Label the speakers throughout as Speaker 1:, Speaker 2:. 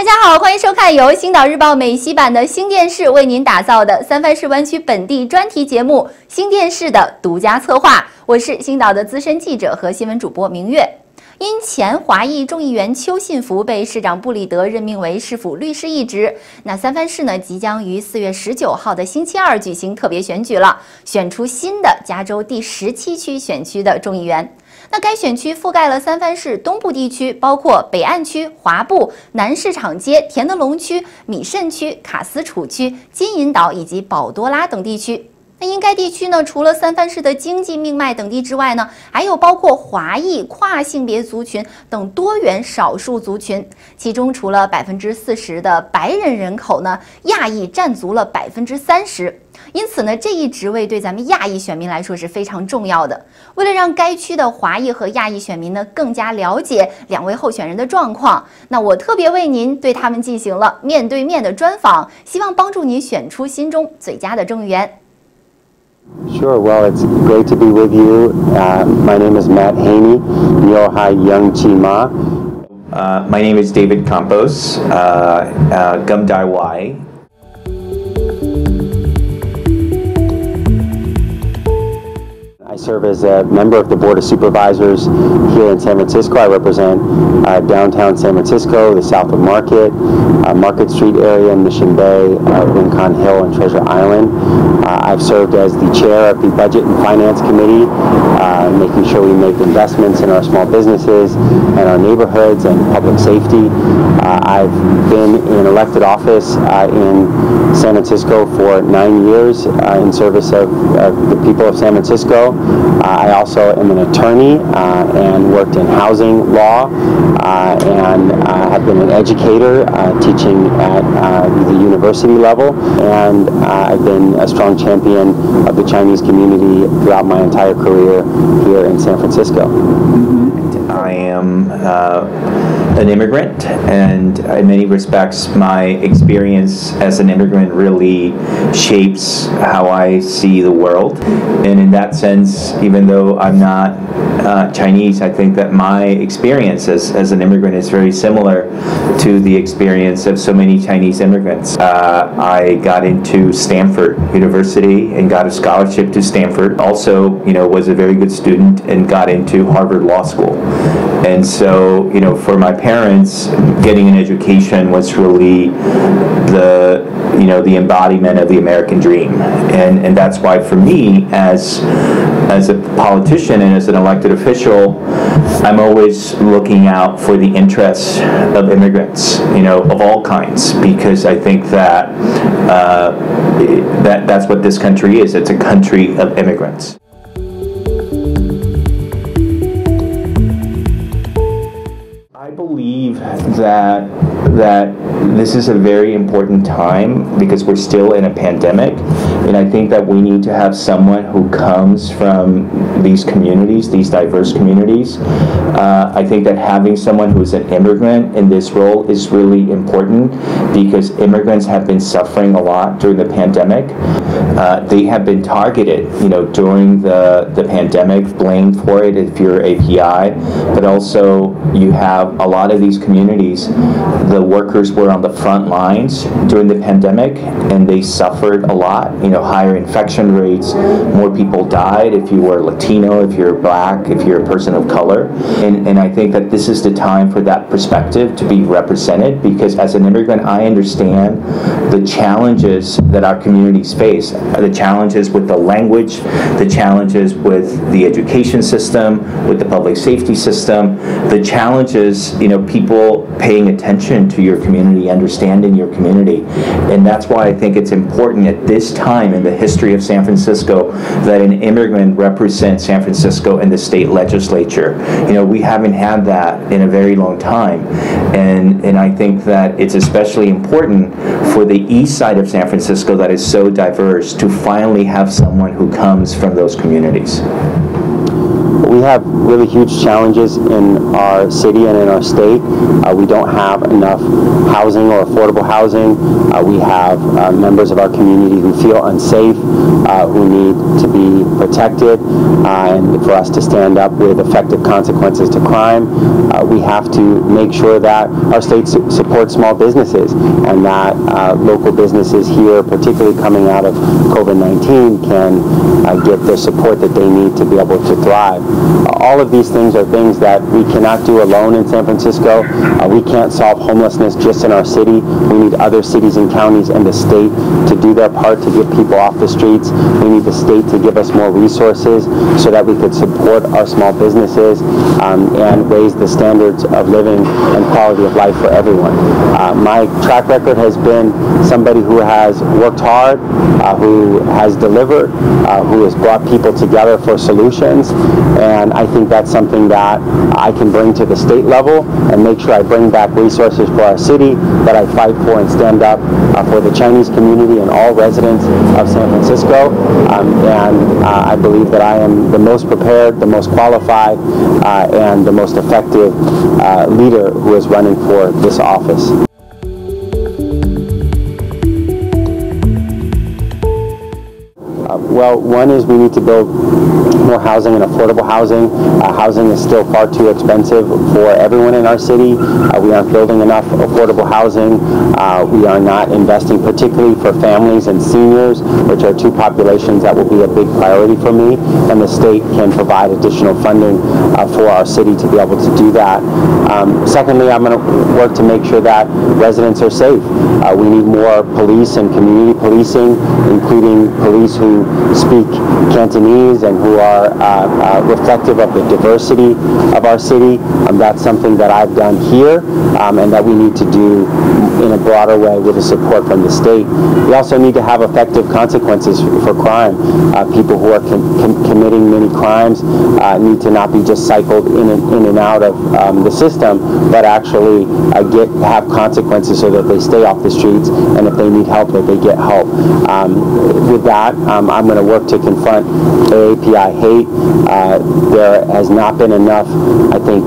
Speaker 1: 家好，欢迎收看由星岛日报美西版的新电视为您打造的三藩市湾区本地专题节目《新电视》的独家策划。我是星岛的资深记者和新闻主播明月。因前华裔众议员邱信福被市长布里德任命为市府律师一职，那三藩市呢即将于4月19号的星期二举行特别选举了，选出新的加州第17区选区的众议员。那该选区覆盖了三藩市东部地区，包括北岸区、华部、南市场街、田德隆区、米慎区、卡斯楚区、金银岛以及保多拉等地区。那因该地区呢，除了三藩市的经济命脉等地之外呢，还有包括华裔、跨性别族群等多元少数族群。其中除了40%的白人人口呢，亚裔占足了30%。因此呢，这一职位对咱们亚裔选民来说是非常重要的。为了让该区的华裔和亚裔选民呢更加了解两位候选人的状况，那我特别为您对他们进行了面对面的专访，希望帮助您选出心中最佳的众议员。
Speaker 2: Sure. Well, it's great to be with you. My name is Matt Haney. Nyohai Young Chi Ma.
Speaker 3: My name is David Campos. Gum Dai Wai.
Speaker 2: I serve as a member of the Board of Supervisors here in San Francisco. I represent downtown San Francisco, the south of Market, Market Street area, Mission Bay, Rincon Hill, and Treasure Island. I've served as the chair of the Budget and Finance Committee, making sure we make investments in our small businesses and our neighborhoods and public safety. I've been in elected office in San Francisco for 9 years in service of the people of San Francisco. I also am an attorney and worked in housing law and have been an educator teaching at the university level, and I've been a strong champion of the Chinese community throughout my entire career here in San Francisco.
Speaker 3: I am an immigrant, and in many respects my experience as an immigrant really shapes how I see the world. And in that sense, even though I'm not Chinese, I think that my experience as an immigrant is very similar to the experience of so many Chinese immigrants. I got into Stanford University and got a scholarship to Stanford. Also, was a very good student and got into Harvard Law School. And so, for my parents, getting an education was really the embodiment of the American dream. And that's why for me, as a politician and as an elected official, I'm always looking out for the interests of immigrants, of all kinds, because I think that, that's what this country is. It's a country of immigrants. I believe that this is a very important time because we're still in a pandemic, and I think that we need to have someone who comes from these communities, these diverse communities. I think that having someone who's an immigrant in this role is really important because immigrants have been suffering a lot during the pandemic. They have been targeted, during the pandemic, blamed for it if you're API, but also you have a lot of these communities, the workers were on the front lines during the pandemic and they suffered a lot, higher infection rates, more people died if you were Latino, if you're black, if you're a person of color. And I think that this is the time for that perspective to be represented because as an immigrant, I understand the challenges that our communities face, the challenges with the language, the challenges with the education system, with the public safety system, the challenges, people paying attention to your community, understanding your community. And that's why I think it's important at this time in the history of San Francisco that an immigrant represents San Francisco in the state legislature. We haven't had that in a very long time. And I think that it's especially important for the east side of San Francisco that is so diverse to finally have someone who comes from those communities.
Speaker 2: We have really huge challenges in our city and in our state. We don't have enough housing or affordable housing. We have members of our community who feel unsafe, who need to be protected protected and for us to stand up with effective consequences to crime. We have to make sure that our state supports small businesses and that local businesses here, particularly coming out of COVID-19, can get the support that they need to be able to thrive. All of these things are things that we cannot do alone in San Francisco. We can't solve homelessness just in our city. We need other cities and counties and the state to do their part to get people off the streets. We need the state to give us more resources so that we could support our small businesses and raise the standards of living and quality of life for everyone. My track record has been somebody who has worked hard, who has delivered, who has brought people together for solutions, and I think that's something that I can bring to the state level and make sure I bring back resources for our city, that I fight for and stand up for the Chinese community and all residents of San Francisco, and I believe that I am the most prepared, the most qualified, and the most effective leader who is running for this office. Well, one is we need to build more housing and affordable housing. Housing is still far too expensive for everyone in our city. We aren't building enough affordable housing. We are not investing, particularly for families and seniors, which are two populations that will be a big priority for me, and the state can provide additional funding for our city to be able to do that. Secondly, I'm going to work to make sure that residents are safe. We need more police and community policing, including police who speak Cantonese and who are reflective of the diversity of our city. That's something that I've done here and that we need to do in a broader way with the support from the state. We also need to have effective consequences for crime. People who are committing many crimes need to not be just cycled in and out of the system, but actually have consequences so that they stay off the streets, and if they need help, that they get help. With that, I'm going to work to confront API hate. There has not been enough, I think,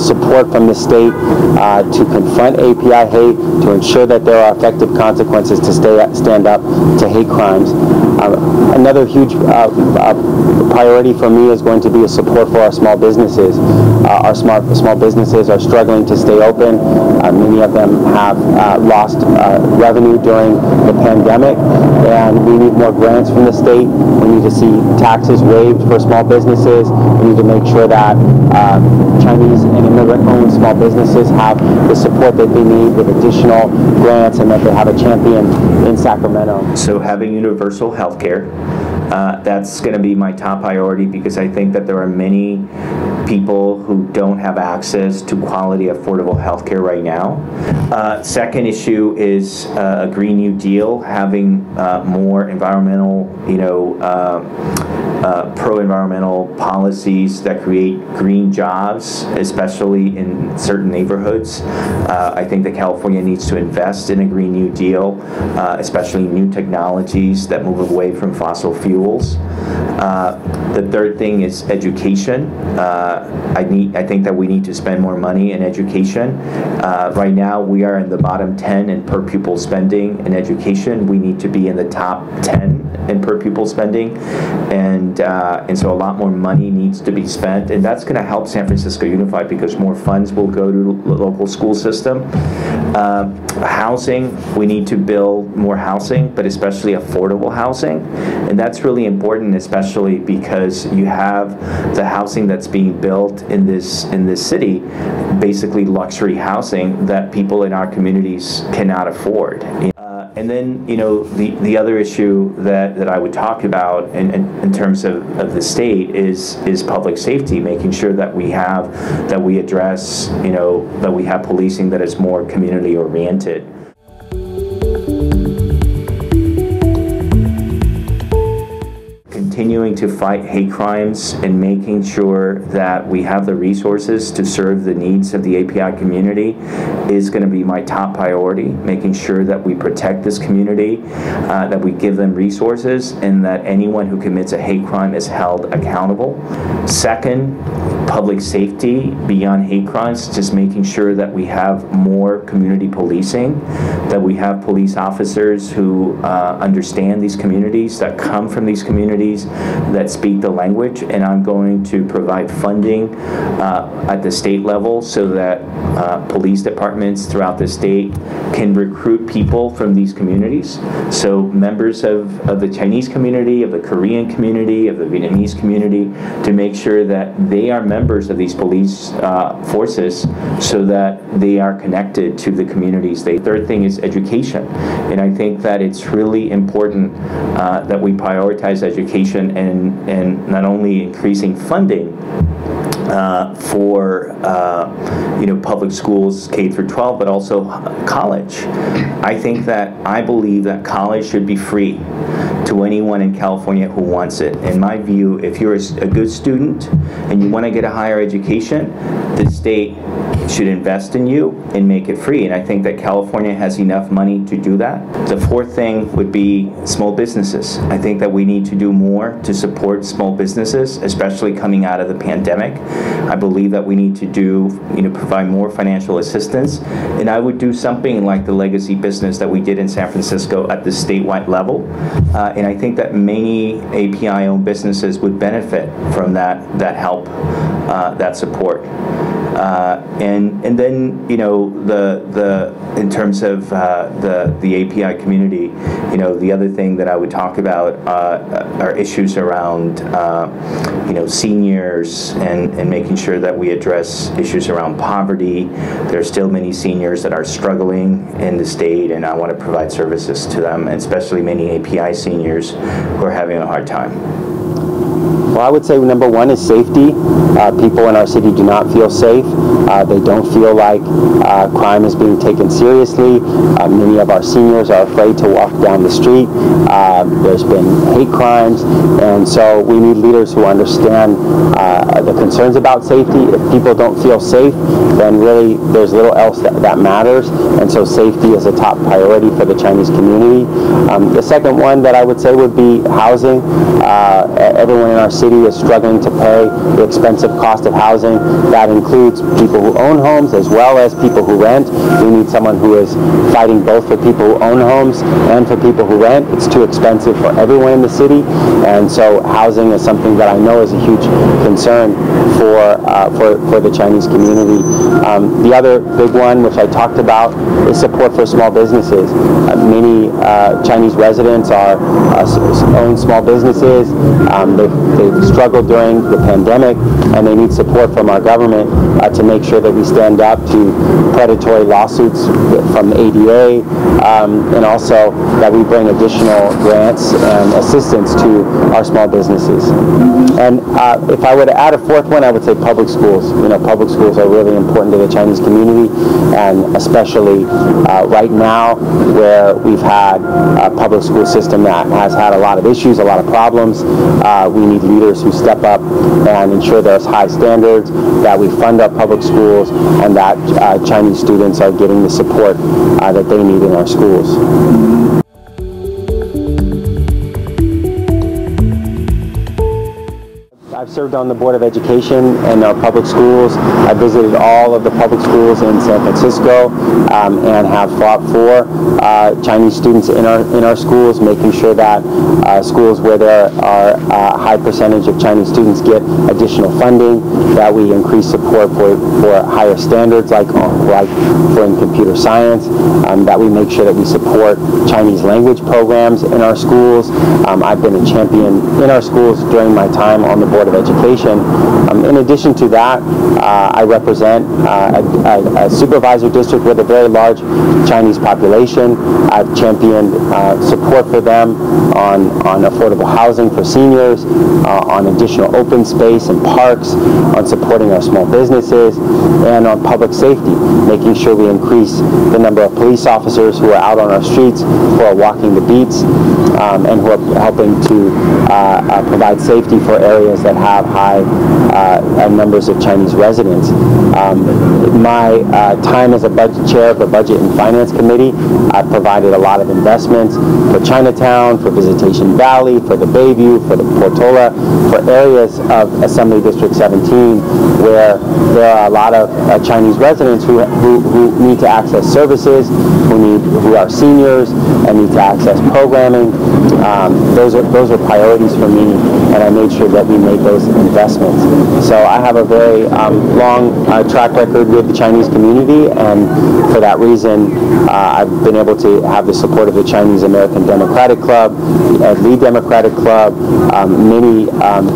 Speaker 2: support from the state to confront API hate, to ensure that there are effective consequences to stand up to hate crimes. Another huge priority for me is going to be a support for our small businesses. Our small businesses are struggling to stay open. Many of them have lost revenue during the pandemic, and we need more grants from the state. We need to see taxes waived for small businesses. We need to make sure that Chinese and immigrant-owned small businesses have the support that they need with additional grants, and that they have a champion in Sacramento.
Speaker 3: So having universal health care, that's going to be my top priority, because I think that there are many people who don't have access to quality, affordable health care right now. Second issue is a Green New Deal, having more environmental, pro-environmental policies that create green jobs, especially in certain neighborhoods. I think that California needs to invest in a Green New Deal, especially new technologies that move away from fossil fuels. The third thing is education. I think that we need to spend more money in education. Right now, we are in the bottom 10 in per pupil spending in education. We need to be in the top 10 in per pupil spending, and so a lot more money needs to be spent, and that's going to help San Francisco Unified, because more funds will go to the local school system. Housing, we need to build more housing, but especially affordable housing, and that's really important, especially because you have the housing that's being built in this city, basically luxury housing that people in our communities cannot afford. And then, the other issue that I would talk about in terms of the state is public safety, making sure that we address, that we have policing that is more community oriented. Continuing to fight hate crimes and making sure that we have the resources to serve the needs of the API community is going to be my top priority, making sure that we protect this community, that we give them resources, and that anyone who commits a hate crime is held accountable. Second, public safety beyond hate crimes, just making sure that we have more community policing, that we have police officers who understand these communities, that come from these communities, that speak the language. And I'm going to provide funding at the state level so that police departments throughout the state can recruit people from these communities. So members of the Chinese community, of the Korean community, of the Vietnamese community, to make sure that they are members of these police forces so that they are connected to the communities. The third thing is education. And I think that it's really important that we prioritize education and not only increasing funding for public schools K through 12, but also college. I believe that college should be free to anyone in California who wants it. In my view, if you're a good student and you want to get a higher education, the state should invest in you and make it free. And I think that California has enough money to do that. The fourth thing would be small businesses. I think that we need to do more to support small businesses, especially coming out of the pandemic. I believe that we need to provide more financial assistance. And I would do something like the legacy business that we did in San Francisco at the statewide level. And I think that many API-owned businesses would benefit from that help, that support. And then in terms of the API community, the other thing that I would talk about are issues around seniors and making sure that we address issues around poverty. There are still many seniors that are struggling in the state, and I want to provide services to them, and especially many API seniors who are having a hard time.
Speaker 2: Well, I would say number one is safety. People in our city do not feel safe. They don't feel like crime is being taken seriously. Many of our seniors are afraid to walk down the street. There's been hate crimes, and so we need leaders who understand the concerns about safety. If people don't feel safe, then really there's little else that matters, and so safety is a top priority for the Chinese community. The second one that I would say would be housing. Everyone in our city is struggling to pay the expensive cost of housing. That includes people who own homes as well as people who rent. We need someone who is fighting both for people who own homes and for people who rent. It's too expensive for everyone in the city, and so housing is something that I know is a huge concern for the Chinese community. The other big one, which I talked about, is support for small businesses. Many Chinese residents own small businesses. They've struggled during the pandemic, and they need support from our government to make sure that we stand up to predatory lawsuits from the ADA, and also that we bring additional grants and assistance to our small businesses. And if I were to add a fourth one, I would say public schools. Public schools are really important to the Chinese community, and especially right now where we've had a public school system that has had a lot of issues, a lot of problems. We need leaders who step up and ensure there's high standards, that we fund our public schools, and that Chinese students are getting the support that they need in our schools. I've served on the Board of Education in our public schools. I visited all of the public schools in San Francisco and have fought for Chinese students in our schools, making sure that schools where there are a high percentage of Chinese students get additional funding, that we increase support for higher standards like for in computer science, that we make sure that we support Chinese language programs in our schools. I've been a champion in our schools during my time on the Board of Education. In addition to that, I represent a supervisor district with a very large Chinese population. I've championed support for them on affordable housing for seniors, on additional open space and parks, on supporting our small businesses, and on public safety, making sure we increase the number of police officers who are out on our streets, who are walking the beats, and who are helping to provide safety for areas that have high numbers of Chinese residents. My time as a chair of the Budget and Finance Committee, I provided a lot of investments for Chinatown, for Visitation Valley, for the Bayview, for the Portola, for areas of Assembly District 17 where there are a lot of Chinese residents who need to access services, who are seniors and need to access programming. Those are priorities for me, and I made sure that we made those investments. So I have a very long track record with the Chinese community, and for that reason, I've been able to have the support of the Chinese American Democratic Club, Lee Democratic Club, many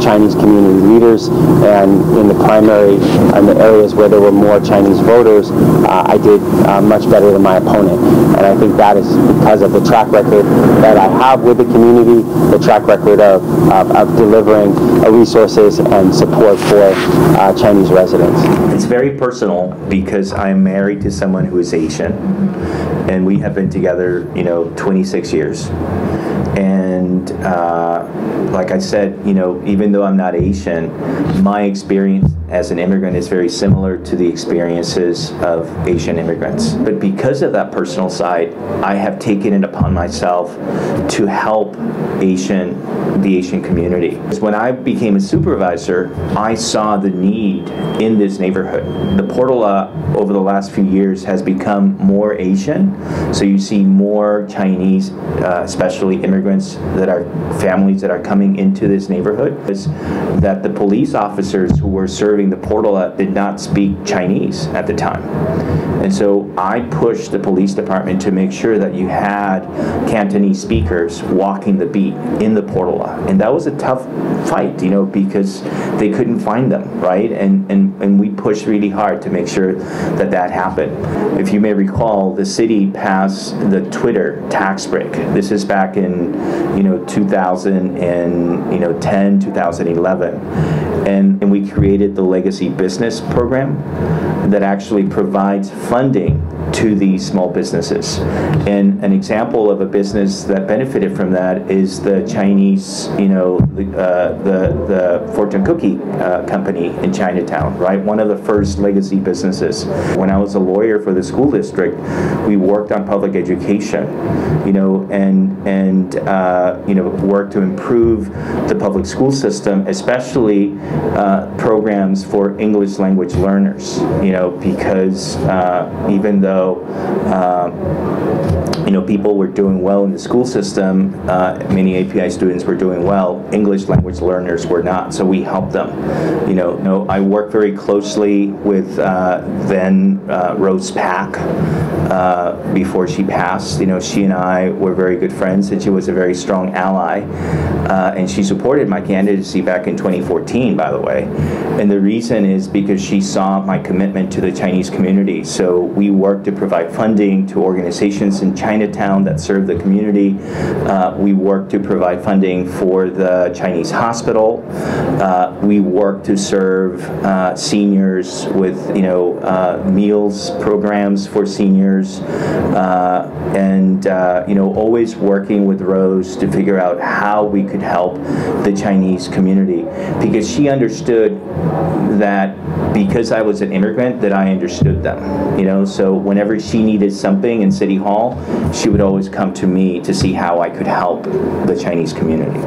Speaker 2: Chinese community leaders, and in the primary, in the areas where there were more Chinese voters, I did much better than my opponent. And I think that is because of the track record that I have with the community, the track record of delivering resources and support for Chinese residents.
Speaker 3: It's very personal because I'm married to someone who is Asian, and we have been together, 26 years. And like I said, even though I'm not Asian, my experience as an immigrant is very similar to the experiences of Asian immigrants. But because of that personal side, I have taken it upon myself to help the Asian community. Because when I became a supervisor, I saw the need in this neighborhood. The Portola over the last few years has become more Asian, so you see more Chinese, especially immigrants that are families that are coming into this neighborhood. Is that the police officers who were serving the Portola did not speak Chinese at the time. And so I pushed the police department to make sure that you had Cantonese speakers walking the beat in the Portola. And that was a tough fight, because they couldn't find them, right? And we pushed really hard to make sure that that happened. If you may recall, the city passed the Twitter tax break. This is back in 2010, 2011. And we created the Legacy Business Program that actually provides funding to these small businesses. And an example of a business that benefited from that is the Chinese, the fortune cookie company in Chinatown, right? One of the first legacy businesses. When I was a lawyer for the school district, we worked on public education, and worked to improve the public school system, especially programs for English language learners, because even though people were doing well in the school system, many API students were doing well, English language learners were not, so we helped them. I worked very closely with then Rose Pack before she passed. She and I were very good friends, and she was a very strong ally, and she supported my candidacy back in 2014, by the way. And the reason is because she saw my commitment to the Chinese community. So we worked to provide funding to organizations in Chinatown that serve the community. We worked to provide funding for the Chinese hospital. We worked to serve seniors with meals programs for seniors, and always working with Rose to figure out how we could help the Chinese community, because she understood that because I was an immigrant that I understood them, so whenever she needed something in City Hall, she would always come to me to see how I could help the Chinese community.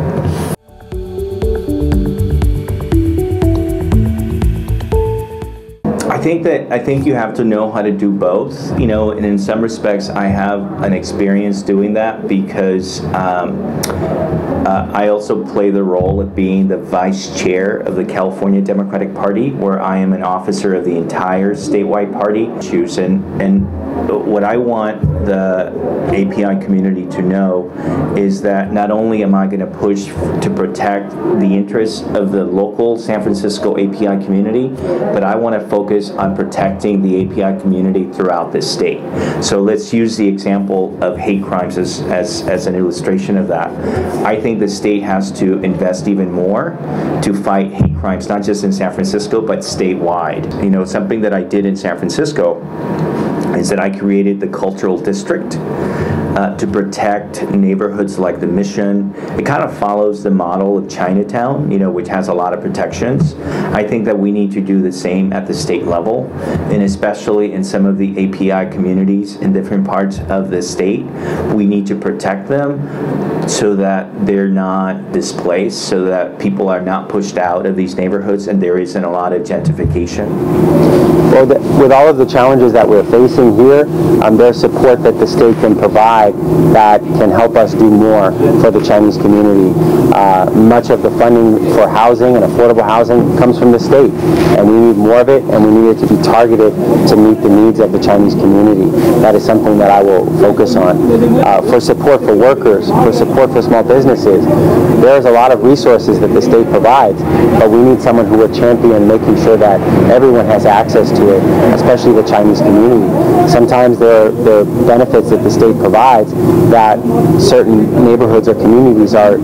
Speaker 3: I think you have to know how to do both, and in some respects I have an experience doing that because I also play the role of being the vice chair of the California Democratic Party, where I am an officer of the entire statewide party. And what I want the API community to know is that not only am I going to push to protect the interests of the local San Francisco API community, but I want to focus on protecting the API community throughout the state. So let's use the example of hate crimes as an illustration of that. I think the state has to invest even more to fight hate crimes, not just in San Francisco, but statewide. Something that I did in San Francisco is that I created the cultural district to protect neighborhoods like the Mission. It kind of follows the model of Chinatown, which has a lot of protections. I think that we need to do the same at the state level, and especially in some of the API communities in different parts of the state. We need to protect them so that they're not displaced, so that people are not pushed out of these neighborhoods and there isn't a lot of gentrification.
Speaker 2: Well, with all of the challenges that we're facing here, there's support that the state can provide that can help us do more for the Chinese community. Much of the funding for housing and affordable housing comes from the state, and we need more of it, and we need it to be targeted to meet the needs of the Chinese community. That is something that I will focus on. For support for workers, for support for small businesses, there's a lot of resources that the state provides, but we need someone who will champion making sure that everyone has access to it, especially the Chinese community. Sometimes there are benefits that the state provides that certain neighborhoods or communities are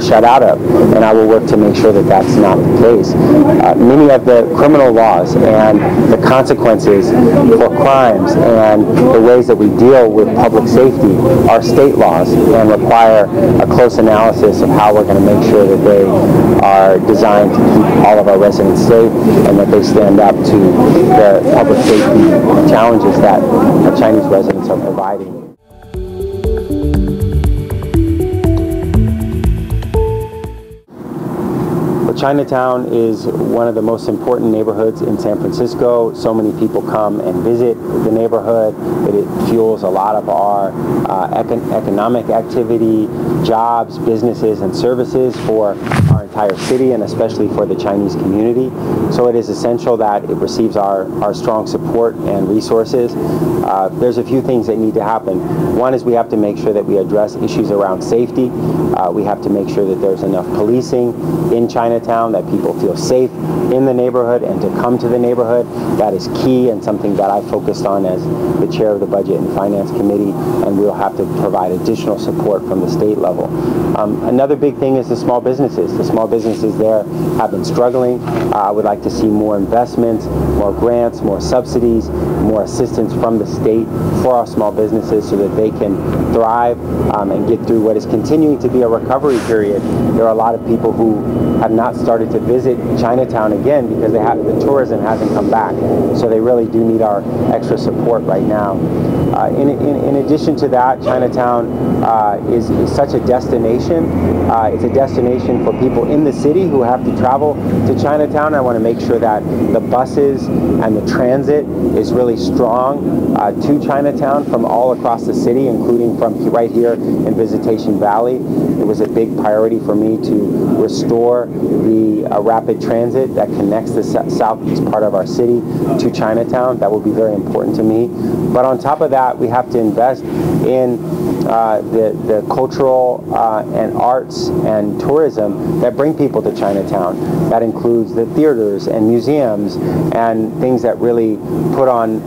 Speaker 2: shut out of, and I will work to make sure that that's not the case. Many of the criminal laws and the consequences for crimes and the ways that we deal with public safety are state laws and require a close analysis of how we're going to make sure that they are designed to keep all of our residents safe and that they stand up to the public safety challenges that the Chinese residents are providing. Chinatown is one of the most important neighborhoods in San Francisco. So many people come and visit the neighborhood. It fuels a lot of our economic activity, jobs, businesses, and services for our entire city, and especially for the Chinese community. So it is essential that it receives our strong support and resources. There's a few things that need to happen. One is we have to make sure that we address issues around safety. We have to make sure that there's enough policing in Chinatown, that people feel safe in the neighborhood and to come to the neighborhood. That is key and something that I focused on as the chair of the Budget and Finance Committee, and we'll have to provide additional support from the state level. Another big thing is the small businesses. The small businesses there have been struggling. I would like to see more investments, more grants, more subsidies, more assistance from the state for our small businesses so that they can thrive and get through what is continuing to be a recovery period. There are a lot of people who have not started to visit Chinatown again because the tourism hasn't come back. So they really do need our extra support right now. In addition to that, Chinatown is such a destination. It's a destination for people in the city who have to travel to Chinatown. I want to make sure that the buses and the transit is really strong to Chinatown from all across the city, including from right here in Visitation Valley. It was a big priority for me to restore the rapid transit that connects the southeast part of our city to Chinatown. That will be very important to me. But on top of that, we have to invest in the cultural and arts and tourism that bring people to Chinatown. That includes the theaters and museums and things that really put on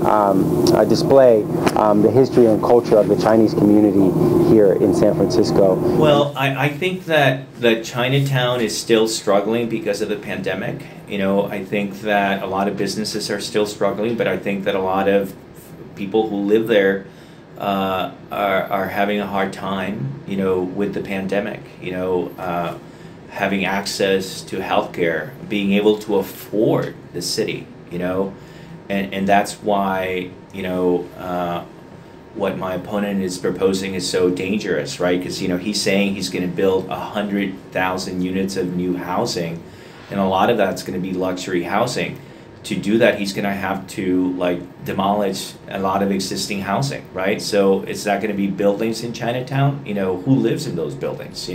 Speaker 2: display the history and culture of the Chinese community here in San Francisco.
Speaker 3: Well, I think that Chinatown is still struggling because of the pandemic. I think that a lot of businesses are still struggling, but I think that a lot of people who live there are having a hard time, with the pandemic, having access to healthcare, being able to afford the city, and that's why, what my opponent is proposing is so dangerous, right? Because, he's saying he's going to build 100,000 units of new housing, and a lot of that's going to be luxury housing. To do that, he's going to have to demolish a lot of existing housing, right? So is that going to be buildings in Chinatown? Who lives in those buildings?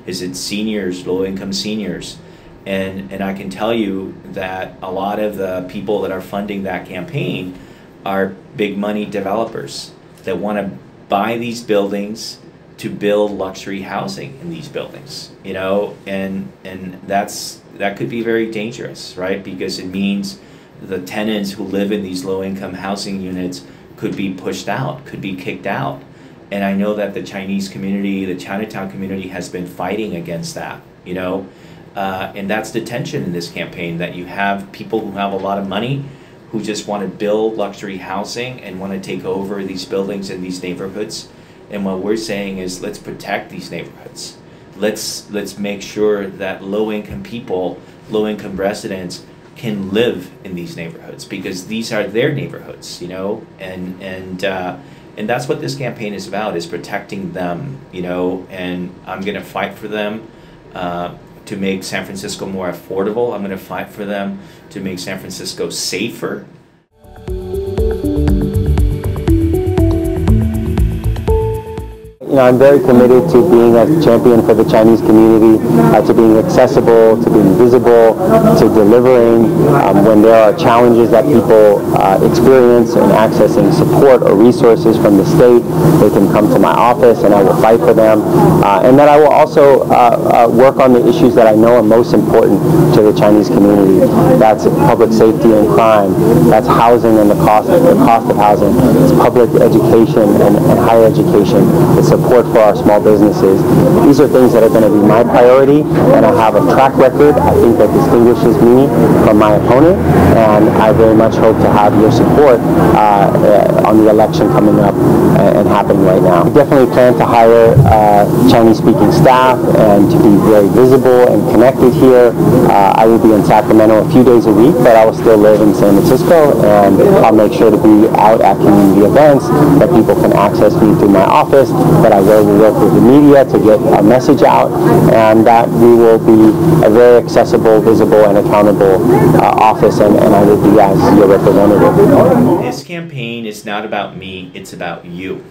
Speaker 3: Is it seniors, low-income seniors? And I can tell you that a lot of the people that are funding that campaign are big money developers that want to buy these buildings to build luxury housing in these buildings, and that could be very dangerous, right? Because it means the tenants who live in these low-income housing units could be pushed out, could be kicked out. And I know that the Chinese community, the Chinatown community, has been fighting against that, and that's the tension in this campaign, that you have people who have a lot of money who just want to build luxury housing and want to take over these buildings in these neighborhoods. And what we're saying is, let's protect these neighborhoods. Let's make sure that low-income people, low-income residents can live in these neighborhoods, because these are their neighborhoods, you know, and that's what this campaign is about, is protecting them, you know, and I'm going to fight for them to make San Francisco more affordable. I'm going to fight for them to make San Francisco safer.
Speaker 2: You know, I'm very committed to being a champion for the Chinese community, to being accessible, to being visible, to delivering when there are challenges that people experience in accessing support or resources from the state. They can come to my office and I will fight for them. And that I will also work on the issues that I know are most important to the Chinese community. That's public safety and crime. That's housing and the cost of housing. It's public education and higher education. It's support for our small businesses. These are things that are going to be my priority, and I have a track record, I think, that distinguishes me from my opponent, and I very much hope to have your support on the election coming up and happening right now. We definitely plan to hire Chinese-speaking staff and to be very visible and connected here. I will be in Sacramento a few days a week, but I will still live in San Francisco, and I'll make sure to be out at community events, that people can access me through my office, that I will work with the media to get a message out, and that we will be a very accessible, visible, and accountable office, and I will be as your representative.
Speaker 3: This campaign is not about me, it's about you.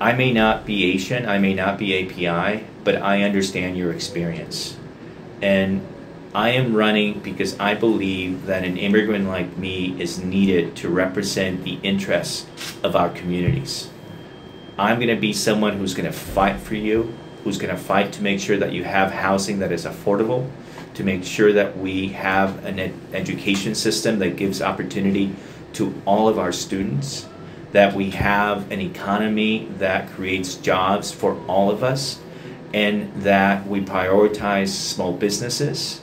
Speaker 3: I may not be Asian, I may not be API, but I understand your experience. And I am running because I believe that an immigrant like me is needed to represent the interests of our communities. I'm going to be someone who's going to fight for you, who's going to fight to make sure that you have housing that is affordable, to make sure that we have an education system that gives opportunity to all of our students, that we have an economy that creates jobs for all of us, and that we prioritize small businesses.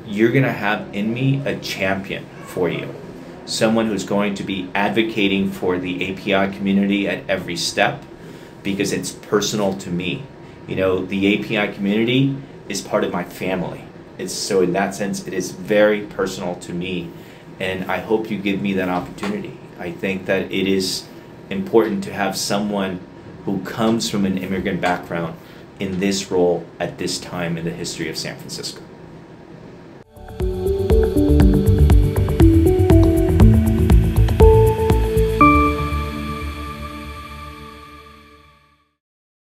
Speaker 3: You're going to have in me a champion for you. Someone who's going to be advocating for the API community at every step, because it's personal to me. You know, the API community is part of my family. So in that sense, it is very personal to me, and I hope you give me that opportunity. I think that it is important to have someone who comes from an immigrant background in this role at this time in the history of San Francisco.